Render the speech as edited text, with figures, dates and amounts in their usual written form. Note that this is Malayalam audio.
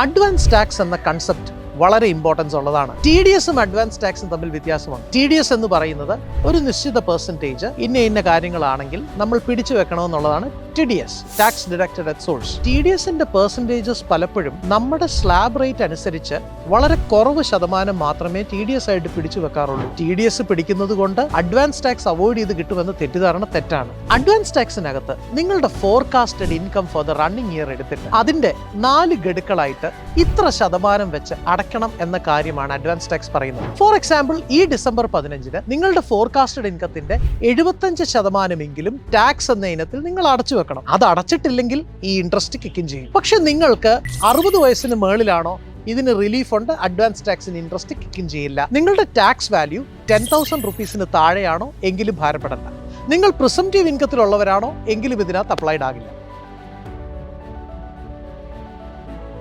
അഡ്വാൻസ് ടാക്സ് എന്ന കൺസെപ്റ്റ് വളരെ ഇമ്പോർട്ടൻസ് ഉള്ളതാണ്. TDSും അഡ്വാൻസ് ടാക്സും തമ്മിൽ വ്യത്യാസമാണ്. TDS എന്ന് പറയുന്നത് ഒരു നിശ്ചിത പെർസെൻറ്റേജ് ഇന്ന കാര്യങ്ങളാണെങ്കിൽ നമ്മൾ പിടിച്ചു വെക്കണമെന്നുള്ളതാണ് TDS, tax deducted at source. TDSന്റെ പെർസെൻറ്റേജസ് പലപ്പോഴും നമ്മുടെ സ്ലാബ് റേറ്റ് അനുസരിച്ച് വളരെ കുറവ് ശതമാനം മാത്രമേ TDS ആയിട്ട് പിടിച്ചു വെക്കാറുള്ളൂ. TDS പിടിക്കുന്നത് കൊണ്ട് അഡ്വാൻസ് ടാക്സ് അവോയ്ഡ് ചെയ്ത് കിട്ടുമെന്ന് തെറ്റിദ്ധാരണ തെറ്റാണ്. അഡ്വാൻസ് ടാക്സിനകത്ത് നിങ്ങളുടെ forecasted income for the running year എടുത്തിട്ട് അതിന്റെ 4 ഗഡുക്കളായിട്ട് ഇത്ര ശതമാനം വെച്ച് അടയ്ക്കണം എന്ന കാര്യമാണ് അഡ്വാൻസ് ടാക്സ് പറയുന്നത്. ഫോർ എക്സാമ്പിൾ, ഈ ഡിസംബർ 15 നിങ്ങളുടെ ഫോർകാസ്റ്റഡ് ഇൻകത്തിന്റെ 75% ടാക്സ് എന്ന ഇനത്തിൽ നിങ്ങൾ അടച്ചു വെക്കണം. അത് അടച്ചിട്ടില്ലെങ്കിൽ ഈ ഇൻട്രസ്റ്റ് കിക്കും ചെയ്യും. പക്ഷെ നിങ്ങൾക്ക് 60 വയസ്സിന് മേളിലാണോ ഇതിന് റിലീഫ് ഉണ്ട്, അഡ്വാൻസ് ടാക്സിന് ഇൻട്രസ്റ്റ് കിക്കും ചെയ്യില്ല. നിങ്ങളുടെ ടാക്സ് വാല്യൂ 10,000 റുപ്പീസിന് താഴെയാണോ എങ്കിലും ഭാരപ്പെടണ്ട. നിങ്ങൾ പ്രിസംപ്റ്റീവ് ഇൻകത്തിലുള്ളവരാണോ എങ്കിലും ഇതിനകത്ത് അപ്ലൈഡ് ആകില്ല.